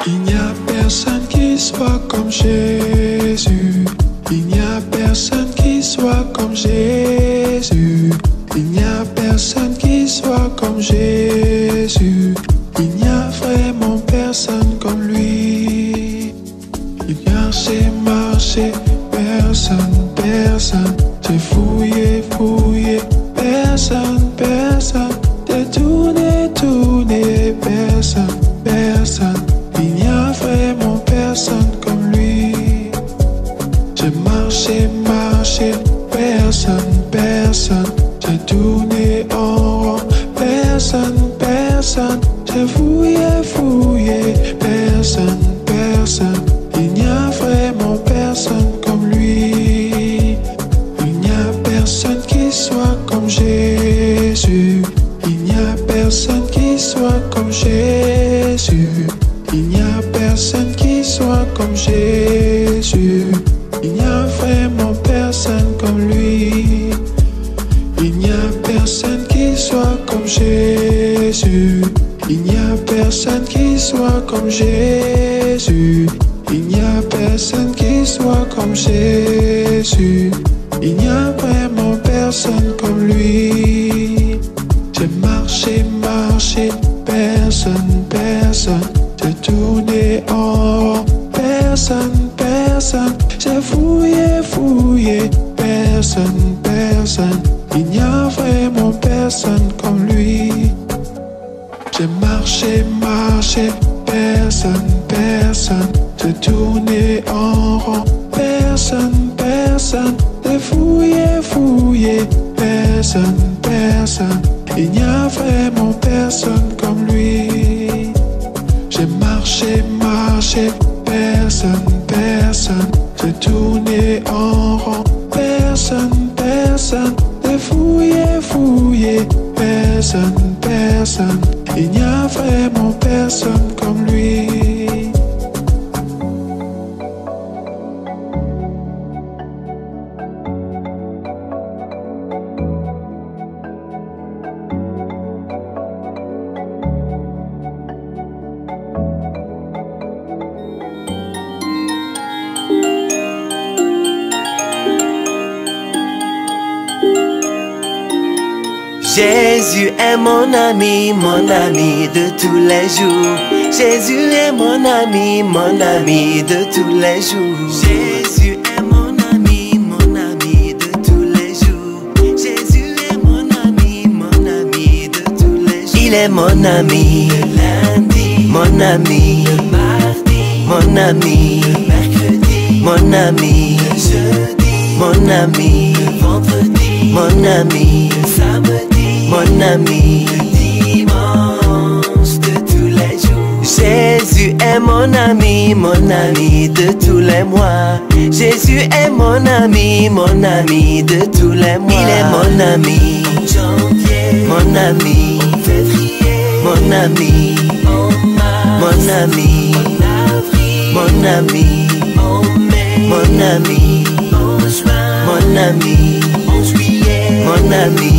Il n'y a personne qui soit comme Jésus. Il n'y a personne qui soit comme Jésus. Il n'y a personne qui soit comme Jésus. Il n'y a vraiment personne comme lui. Il marchait, marchait, personne, personne. J'ai fouillé, fouillé, personne, personne. J'ai tourné, tourné, personne, personne. Il n'y a vraiment personne comme lui. J'ai marché, marché, personne, personne. J'ai tourné en rond, personne, personne. J'ai fouillé, fouillé, personne, personne. Il n'y a vraiment personne comme lui. Il n'y a personne qui soit comme Jésus. Il n'y a personne qui soit comme Jésus. Il n'y a personne qui soit comme Jésus. Il n'y a vraiment personne comme lui. Il n'y a personne qui soit comme Jésus. Il n'y a personne qui soit comme Jésus. Il n'y a personne qui soit comme Jésus. Il n'y a vraiment personne comme lui. J'ai marché, marché, personne, personne. J'ai tourné en rond, personne, personne. J'ai fouillé, fouillé, personne, personne. Il n'y a vraiment personne comme lui. J'ai marché, marché, personne, personne. J'ai tourné en rond, personne, personne. J'ai fouillé, fouillé, personne, personne. Il n'y a vraiment personne comme lui. J'ai marché, marché, personne, personne. J'ai tourné en rond, personne, personne. J'ai fouillé, fouillé, personne, personne. Il n'y a vraiment personne comme lui. Jésus est mon ami de tous les jours. Jésus est mon ami de tous les jours. Jésus est mon ami de tous les jours. Jésus est mon ami de tous les jours. Il est mon ami le lundi, mon ami le mardi, mon ami le mercredi, mon ami le jeudi, mon ami le vendredi, mon ami le samedi, mon ami le dimanche de tous les jours. Jésus est mon ami de tous les mois. Jésus est mon ami de tous les mois. Il est mon ami en janvier, mon ami en février, mon ami en mars, mon ami en avril, mon ami en mai, mon ami en juin, mon ami en juillet, mon ami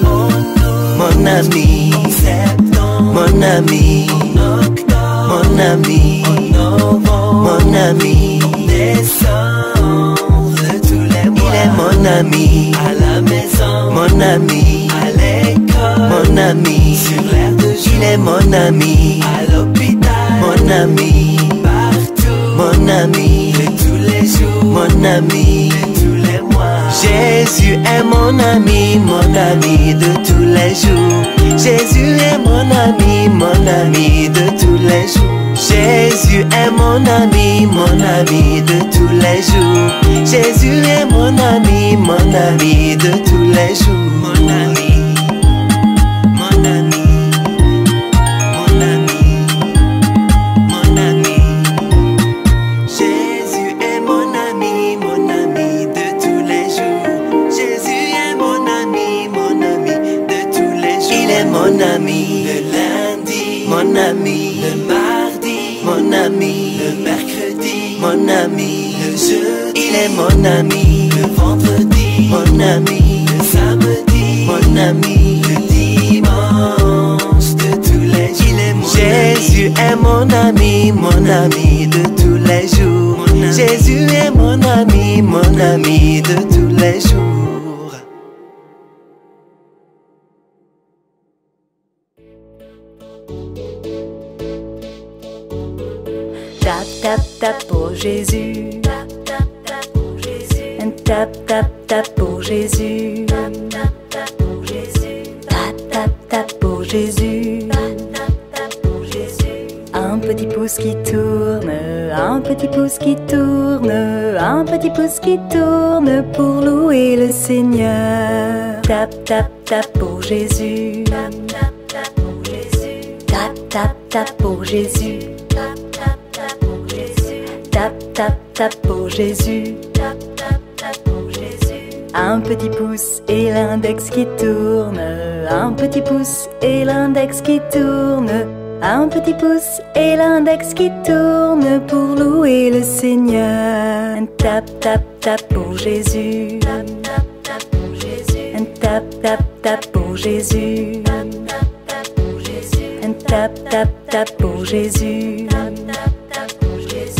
en août, mon ami en septembre, mon ami en octobre, mon ami en novembre, mon ami en décembre de tous les mois. Il est mon ami à la maison, mon ami à l'école, mon ami sur l'air de jeu. Il est mon ami à l'hôpital, mon ami partout, mon ami de tous les jours, mon ami de tous les mois. Jésus est mon ami de tous les jours. Jésus est mon ami de tous les jours. Jésus est mon ami de tous les jours. Jésus est mon ami de tous les jours. Mon ami, mon ami, mon ami, mon ami. Jésus est mon ami de tous les jours. Jésus est mon ami de tous les jours. Il est mon ami le lundi, mon ami le mardi, mon ami le mercredi, mon ami le jeudi. Il est mon ami le vendredi, mon ami le samedi, mon ami le dimanche de tous les jours. Il est mon Jésus est mon ami de tous les jours. Jésus est mon ami de tous les jours. Tap, tap, tap pour Jésus. Tap, tap, tap pour Jésus. Tap, tap, tap pour Jésus. Tap, tap, tap pour Jésus. Tap, tap, tap pour Jésus. Tap, tap, tap pour Jésus. Un petit pouce qui tourne, un petit pouce qui tourne, un petit pouce qui tourne pour louer le Seigneur. Tap, tap, tap pour Jésus. Tap, tap, tap pour Jésus. Tap, tap, tap pour Jésus. Tap, tap, tap pour Jésus. Tap, tap, tap pour Jésus. Tap, tap, tap pour Jésus. Un petit pouce et l'index qui tourne, un petit pouce et l'index qui tourne, un petit pouce et l'index qui tourne pour louer le Seigneur. Tap, tap, tap pour Jésus. Tap, tap, tap pour Jésus. Tap, tap, tap pour Jésus. Tap, tap, tap pour Jésus. Tap, tap, tap pour Jésus. Tap, tap, tap pour Jésus.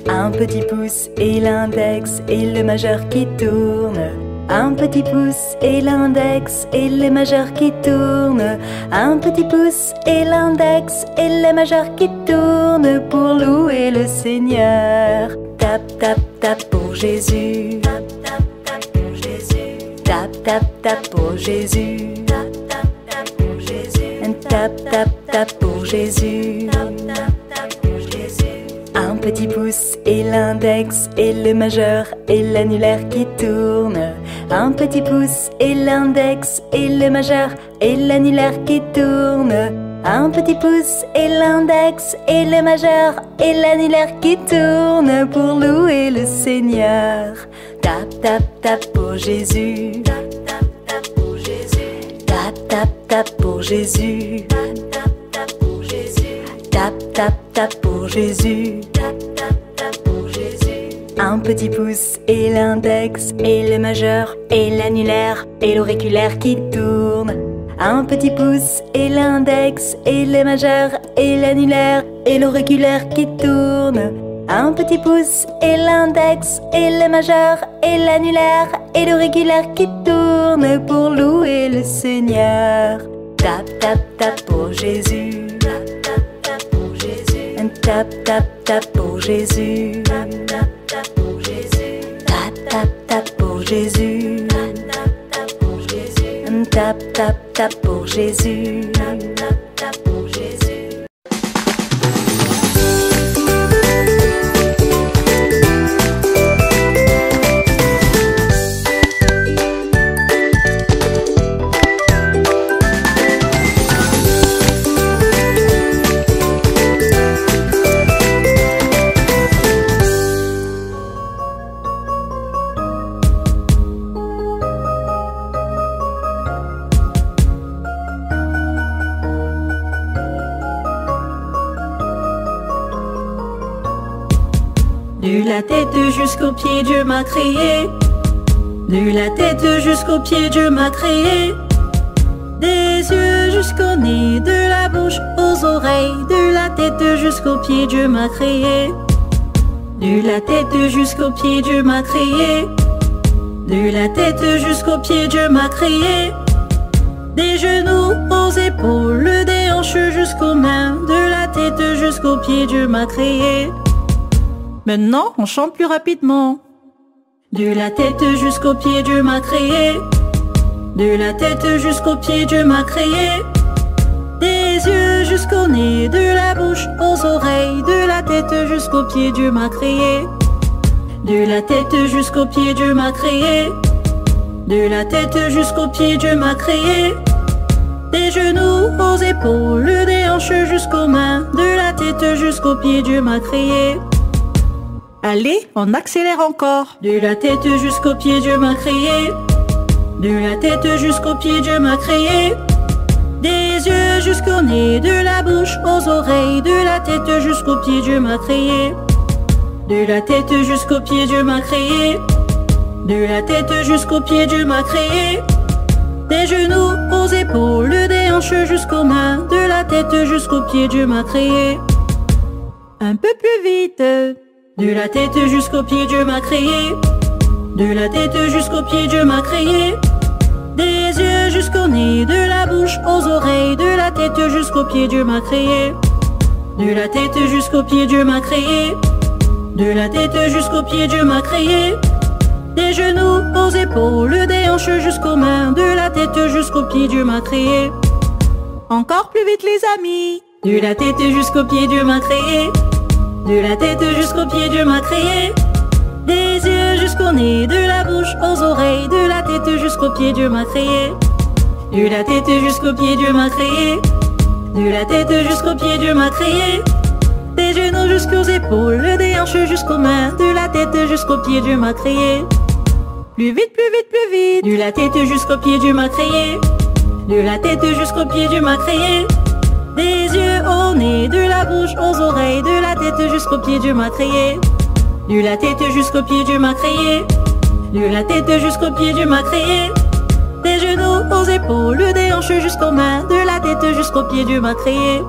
Un petit pouce et l'index et le majeur qui tourne. Un petit pouce et l'index et le majeur qui tourne. Un petit pouce et l'index et le majeur qui tourne pour louer le Seigneur. Tap, tap, tap pour Jésus. Tap, tap, tap pour Jésus. Tap, tap, tap pour Jésus. Tap, tap, tap pour Jésus. Tap, tap, tap pour Jésus. Tap, tap, tap pour Jésus. Un petit pouce et l'index et le majeur et l'annulaire qui tourne. Un petit pouce et l'index et le majeur et l'annulaire qui tourne. Un petit pouce et l'index et le majeur et l'annulaire qui tourne pour louer le Seigneur. Tap, tap, tap pour Jésus. Tap, tap, tap pour Jésus. Tap, tap, tap pour Jésus. Tap, tap, tap pour Jésus. Tap, tap, tap pour Jésus. Tap, tap, tap pour Jésus. Un petit pouce et l'index et le majeur et l'annulaire et l'auriculaire qui tourne. Un petit pouce et l'index et le majeur et l'annulaire et l'auriculaire qui tourne. Un petit pouce et l'index et le majeur et l'annulaire et l'auriculaire qui tourne pour louer le Seigneur. Tap, tap, tap pour Jésus. Tap, tap, tap pour Jésus. Tap, tap, tap pour Jésus. Tap, tap, tap pour Jésus. Tap, tap, tap pour Jésus. Tap, tap, tap pour Jésus. Tap, tap, tap pour Jésus. Tap, tap, tap pour Jésus. De la tête jusqu'aux pieds, Dieu m'a créé. De la tête jusqu'aux pieds, Dieu m'a créé. Des yeux jusqu'au nez, de la bouche aux oreilles. De la tête jusqu'aux pieds, Dieu m'a créé. De la tête jusqu'aux pieds, Dieu m'a créé. De la tête jusqu'aux pieds, Dieu m'a créé. Des genoux aux épaules, des hanches jusqu'aux mains. De la tête jusqu'aux pieds, Dieu m'a créé. Maintenant, on chante plus rapidement. De la tête jusqu'aux pieds, Dieu m'a créé. De la tête jusqu'aux pieds, Dieu m'a créé. Des yeux jusqu'au nez, de la bouche aux oreilles. De la tête jusqu'aux pieds, Dieu m'a créé. De la tête jusqu'aux pieds, Dieu m'a créé. De la tête jusqu'aux pieds, Dieu m'a créé. Des genoux aux épaules, des hanches jusqu'aux mains. De la tête jusqu'aux pieds, Dieu m'a créé. Allez, on accélère encore. De la tête jusqu'aux pieds, Dieu m'a créé. De la tête jusqu'aux pieds, Dieu m'a créé. Des yeux jusqu'au nez, de la bouche aux oreilles. De la tête jusqu'aux pieds, Dieu m'a créé. De la tête jusqu'aux pieds, Dieu m'a créé. De la tête jusqu'aux pieds, Dieu m'a créé. Des genoux aux épaules, des hanches jusqu'aux mains, de la tête jusqu'aux pieds, Dieu m'a créé. Un peu plus vite. De la tête jusqu'aux pieds, Dieu m'a créé. De la tête jusqu'aux pieds, Dieu m'a créé. Des yeux jusqu'au nez, de la bouche aux oreilles, de la tête jusqu'aux pieds, Dieu m'a créé. De la tête jusqu'aux pieds, Dieu m'a créé. De la tête jusqu'aux pieds, Dieu m'a créé. Des genoux aux épaules, des hanches jusqu'aux mains, de la tête jusqu'aux pieds, Dieu m'a créé. Encore plus vite les amis. De la tête jusqu'aux pieds, Dieu m'a créé. De la tête jusqu'aux pieds, Dieu m'a créé. Des yeux jusqu'au nez, de la bouche aux oreilles, de la tête jusqu'aux pieds, Dieu m'a créé. De la tête jusqu'aux pieds, Dieu m'a créé. De la tête jusqu'aux pieds, Dieu m'a créé. Des genoux jusqu'aux épaules, des hanches jusqu'aux mains, de la tête jusqu'aux pieds, Dieu m'a créé. Plus vite, plus vite, plus vite. De la tête jusqu'aux pieds, Dieu m'a créé. De la tête jusqu'aux pieds, Dieu m'a créé. Des yeux au nez, de la bouche aux oreilles, de la tête jusqu'aux pieds, Dieu m'a créé. De la tête jusqu'aux pieds, Dieu m'a créé. De la tête jusqu'aux pieds, Dieu m'a créé. Des genoux aux épaules, des hanches jusqu'aux mains, de la tête jusqu'aux pieds, Dieu m'a créé.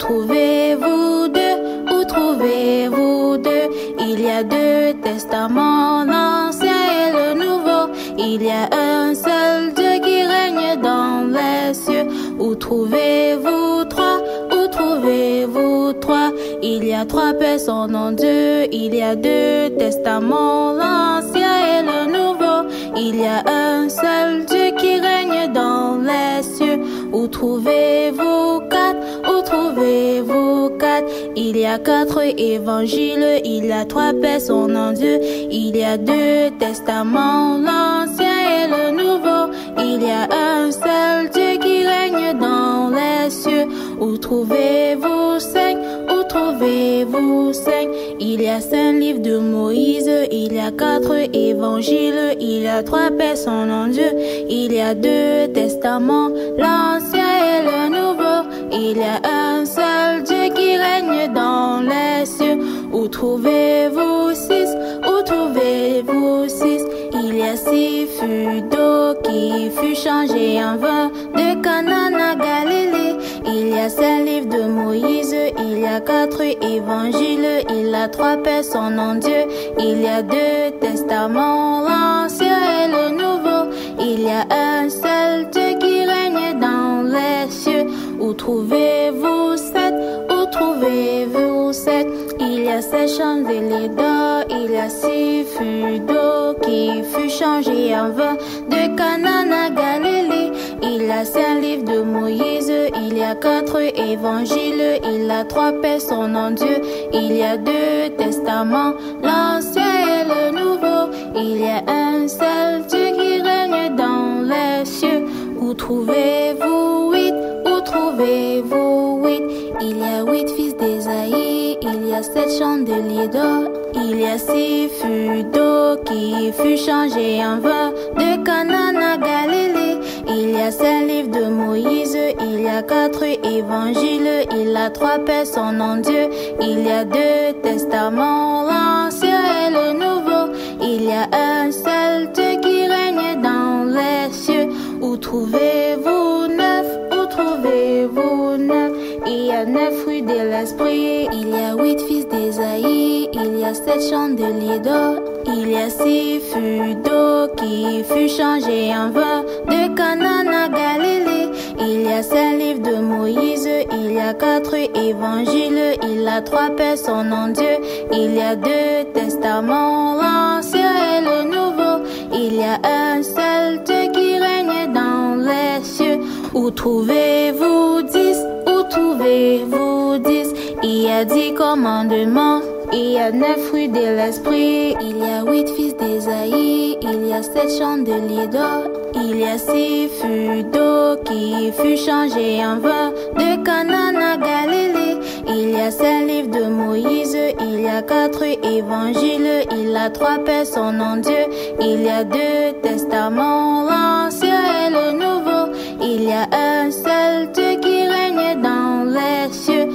trouvez-vous deux? Où trouvez-vous deux? Il y a deux testaments, l'Ancien et le Nouveau. Il y a un seul Dieu qui règne dans les cieux. Où trouvez-vous trois? Où trouvez-vous trois? Il y a trois personnes en Dieu. Il y a deux testaments, l'Ancien et le Nouveau. Il y a un seul Dieu qui règne dans les cieux. Où trouvez-vous quatre? Où trouvez-vous quatre? il y a 4 évangiles, il y a 3 personnes en Dieu, il y a 2 testaments, l'Ancien et le Nouveau. Il y a un seul Dieu qui règne dans les cieux. Où trouvez-vous 5? Où trouvez-vous 5? Il y a 5 livres de Moïse, il y a 4 évangiles, il y a 3 personnes en Dieu, il y a 2 testaments, l'Ancien et le Nouveau. Il y a un seul Dieu qui règne dans les cieux. Où trouvez-vous 6? Où trouvez-vous 6? Il y a 6 fûts d'eau qui fut changé en vin de Canaan à Galilée. Il y a 5 livres de Moïse, il y a 4 évangiles, il y a 3 personnes en Dieu, il y a 2 testaments, l'Ancien et le Nouveau. Il y a un seul Dieu qui règne dans les cieux. Où trouvez-vous 7? Où trouvez-vous 7? Il y a 7 chandeliers d'or, il y a 6 fûts d'eau qui fut changé en vin de Canaan à Galilée. Il y a 5 livres de Moïse, il y a 4 évangiles, il y a 3 personnes en Dieu, il y a 2 testaments, l'Ancien et le Nouveau. Il y a un seul Dieu qui règne dans les cieux. Où trouvez-vous 8? Où trouvez-vous 8? Il y a 8 fils d'Ésaïe, il y a 7 chandeliers d'or, il y a 6 fûts d'eau qui fut changé en vin de Canaan à Galilée. Il y a 5 livres de Moïse, il y a 4 évangiles, il y a 3 personnes en Dieu, il y a 2 testaments, l'Ancien et le Nouveau. Il y a un seul Dieu qui règne dans les cieux. Où trouvez-vous 9? Où trouvez-vous 9? Il y a 9 fruits de l'esprit, il y a 8 fils d'Ésaïe, il y a 7 chandeliers d'or, il y a 6 fûts d'eau qui fut changé en vin de Canaan à Galilée. Il y a 5 livres de Moïse, il y a 4 évangiles, il y a 3 personnes en Dieu, il y a 2 testaments, l'Ancien et le Nouveau. Il y a un seul Dieu qui règne dans les cieux. Où trouvez-vous 10? Où trouvez-vous 10? Il y a 10 commandements, il y a 9 fruits de l'esprit, il y a 8 fils d'Ésaïe, il y a 7 chandeliers d'or, il y a 6 fûts d'eau qui fut changé en vin de Canaan à Galilée. Il y a 5 livres de Moïse, il y a 4 évangiles, il y a 3 personnes en Dieu, il y a 2 testaments, l'Ancien et le Nouveau. Il y a un seul Dieu qui règne dans les cieux.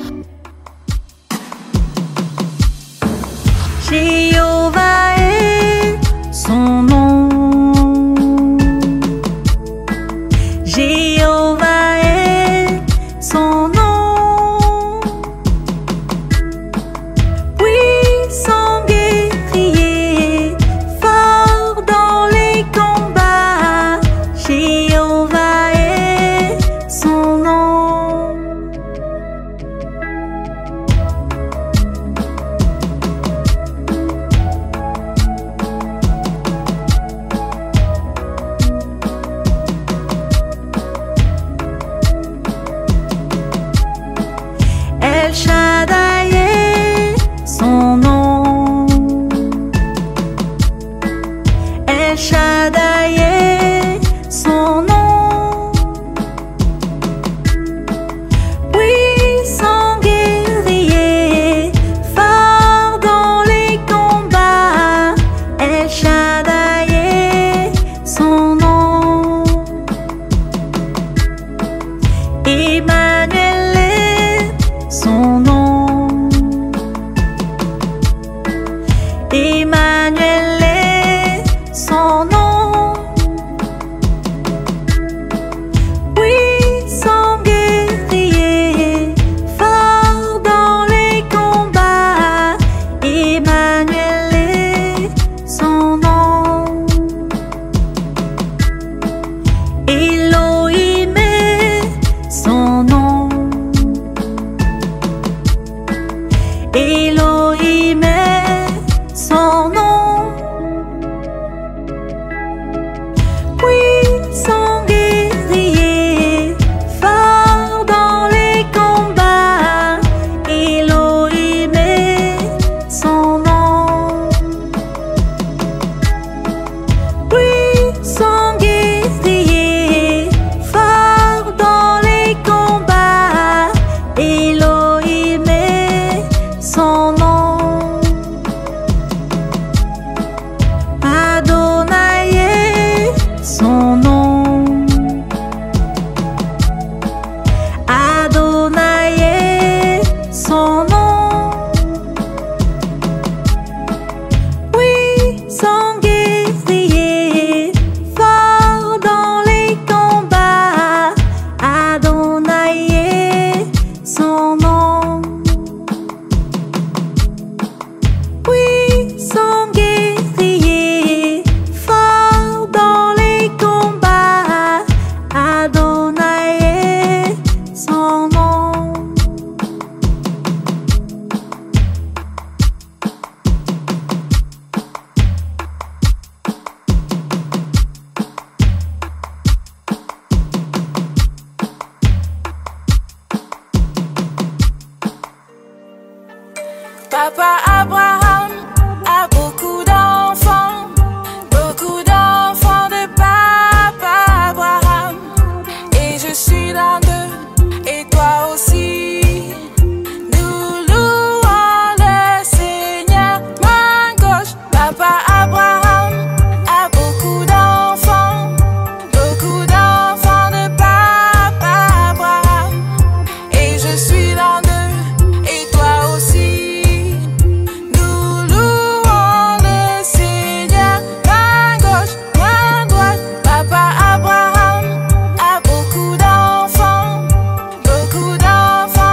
Jéhovah est son nom. Jéhovah est son nom. Puissant guerrier, fort dans les combats. Jéhovah est son nom. El Shaddai est son nom. El Shaddai est son nom. Papa Abraham a beaucoup d'enfants de Papa Abraham. Et je suis l'un d'eux, et toi aussi. Nous louons le Seigneur, main gauche. Papa Abraham a beaucoup d'enfants de Papa Abraham. Et je suis l'un d'eux, et toi aussi. Nous louons le Seigneur, main gauche, main droite. Papa Abraham a beaucoup d'enfants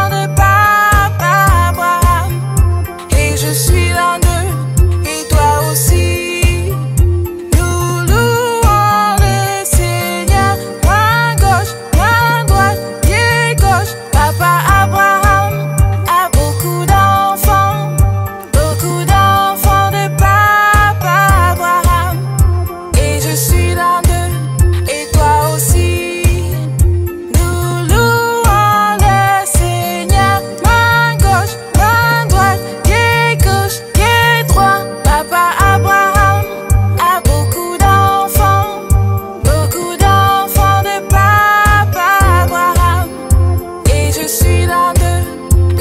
de Papa Abraham. Et je suis l'un d'eux, et toi aussi. Nous louons le Seigneur, main gauche, main droite, pied gauche. Papa Abraham a beaucoup d'enfants de Papa Abraham. Et je suis l'un d'eux, et toi aussi. Nous louons le Seigneur, main gauche, main droite, pied gauche, pied droit. Papa Abraham a beaucoup d'enfants de Papa Abraham. Et je suis l'un d'eux,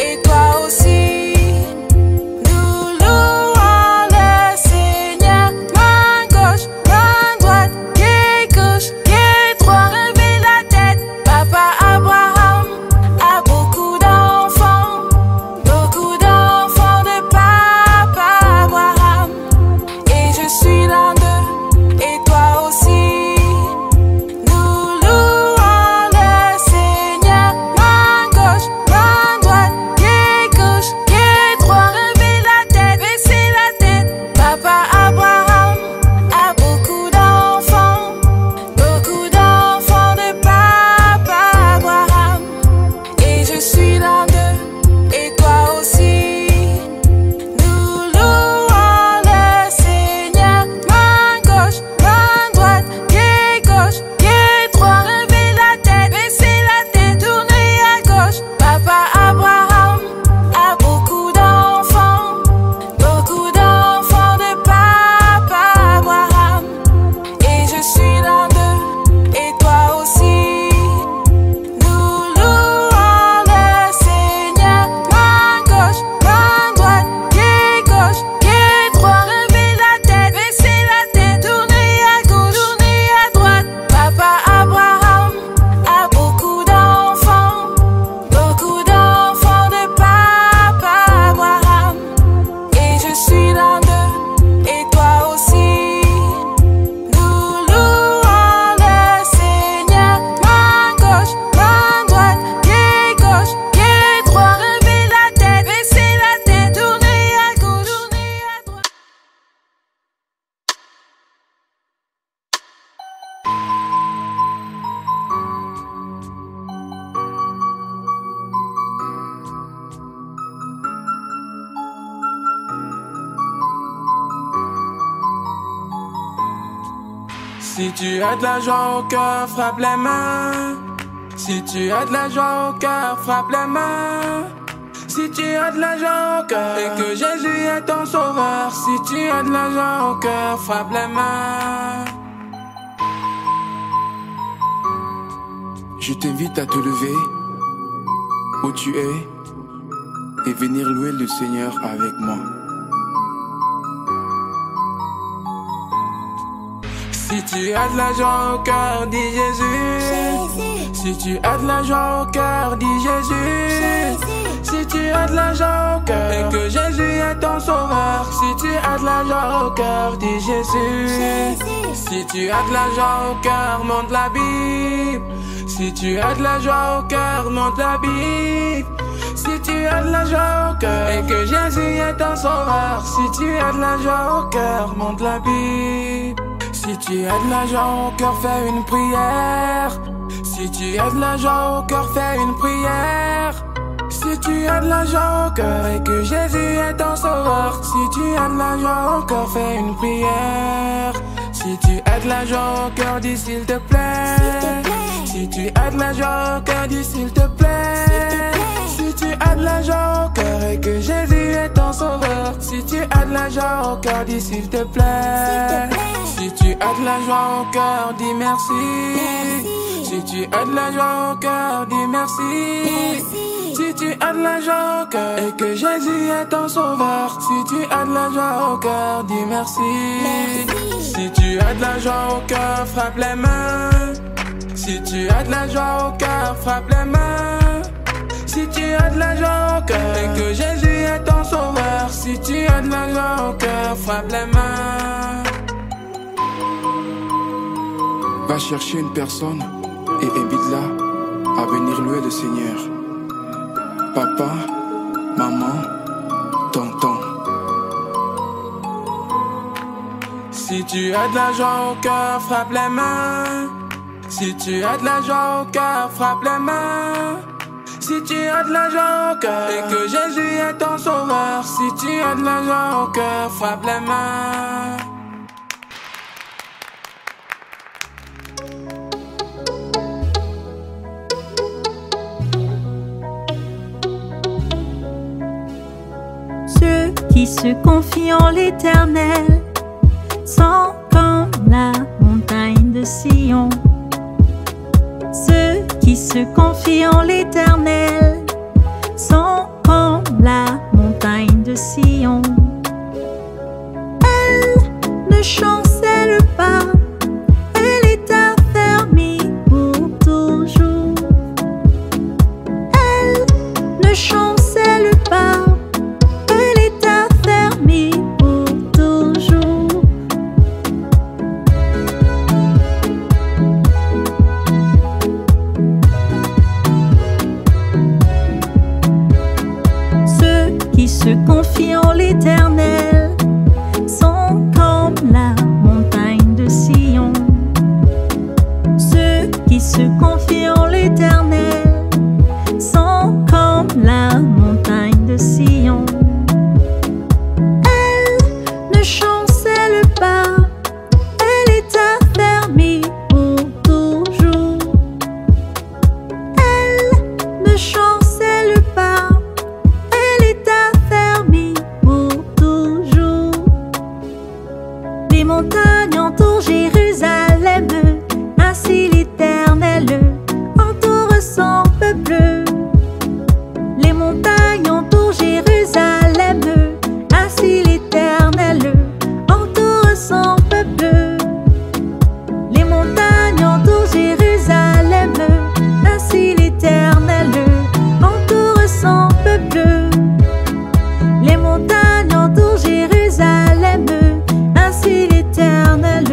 et toi aussi. Nous louons le Seigneur, main gauche, main droite, pied gauche, pied droit. Levez la tête. Papa Abraham a beaucoup d'enfants de Papa Abraham. Et je suis l'un d'eux, et toi aussi. Nous louons le Seigneur, main gauche, main droite, pied gauche, pied droit. Levez la tête, baissez la tête. Papa Abraham a beaucoup d'enfants de Papa Abraham. Et je suis l'un d'eux, et toi aussi. Nous louons le Seigneur, main gauche, main droite, pied gauche, pied droit. Levez la tête, baissez la tête, tournez à gauche. Papa Abraham a beaucoup d'enfants de Papa Abraham. Et je suis l'un d'eux, et toi aussi. Nous louons le Seigneur, main gauche, main droite, pied gauche, pied droit. Levez la tête, baissez la tête, tournez à gauche, tournez à droite. Papa Abraham a beaucoup d'enfants de Papa Abraham. Et je suis l'un d'eux, et toi aussi. Nous louons le Seigneur, main gauche, main droite, pied gauche, pied droit. Levez la tête, baissez la tête, tournez à gauche, tournez à droite. Si tu as de la joie au cœur, frappe les mains. Si tu as de la joie au cœur, frappe les mains. Si tu as de la joie au cœur et que Jésus est ton sauveur. Si tu as de la joie au cœur, frappe les mains. Je t'invite à te lever où tu es et venir louer le Seigneur avec moi. Si tu as de la joie au cœur, dis Jésus. Si tu as de la joie au cœur, dis Jésus. Si tu as de la joie au cœur et que Jésus est ton sauveur. Si tu as de la joie au cœur, dis Jésus. Si tu as de la joie au cœur, monte la Bible. Si tu as de la joie au cœur, monte la Bible. Si tu as de la joie au cœur et que Jésus est ton sauveur. Si tu as de la joie au cœur, monte la Bible. Si tu as de la joie au cœur, fais une prière. Si tu as de la joie au cœur, fais une prière. Si tu as de la joie au cœur et que Jésus est ton sauveur. Si tu as de la joie au cœur, fais une prière. Si tu as de la joie au cœur, dis s'il te plaît. Si tu as de la joie au cœur, dis s'il te plaît. Si Si tu as de la joie au cœur et que Jésus est ton sauveur, si tu as de la joie au cœur, dis s'il te plaît. Si tu as de la joie au cœur, dis merci. Si tu as de la joie au cœur, dis merci. Si tu as de la joie au cœur et que Jésus est ton sauveur, si tu as de la joie au cœur, dis merci. Si tu as de la joie au cœur, frappe les mains. Si tu as de la joie au cœur, frappe les mains. Si tu as de la joie au cœur et que Jésus est ton sauveur, si tu as de la joie au cœur, frappe les mains. Va chercher une personne et invite-la à venir louer le Seigneur. Papa, maman, tonton. Si tu as de la joie au cœur, frappe les mains. Si tu as de la joie au cœur, frappe les mains. Si tu as de la joie au cœur et que Jésus est ton sauveur, si tu as de la joie au cœur, frappe les mains. Ceux qui se confient en l'Éternel sont comme la montagne de Sion. Ceux qui se confient en l'Éternel sont comme la montagne de Sion. Elle ne chancelle pas, elle est affermie pour toujours. Elle ne chancelle pas, elle est affermie pour toujours. Ceux qui se confient en l'Éternel sont comme la montagne de Sion. Ceux qui se confient en l'Éternel sont comme la montagne de Sion. Elle ne chancelle pas, elle est affermie pour toujours. Elle ne chancelle pas, elle est affermie pour toujours. Les montagnes entourent Jérusalem, ainsi l'Éternel entoure son peuple. Les montagnes entourent Jérusalem, ainsi l'Éternel entoure son peuple. Les montagnes entourent Jérusalem, ainsi l'Éternel entoure son peuple. Les montagnes entourent Jérusalem, ainsi l'Éternel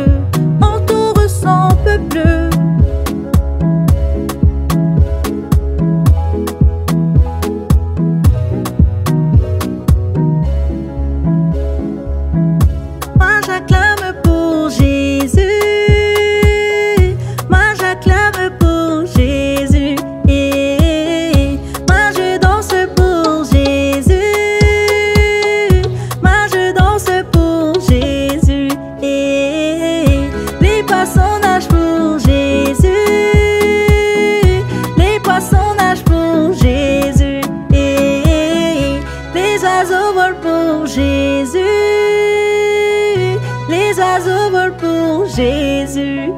entoure son peuple. Moi j'acclame pour Jésus, moi j'acclame pour Jésus, moi je danse pour Jésus, moi je danse pour Jésus, les poissons nagent pour Jésus, les poissons nagent pour Jésus, les oiseaux volent pour Jésus, les oiseaux volent pour Jésus.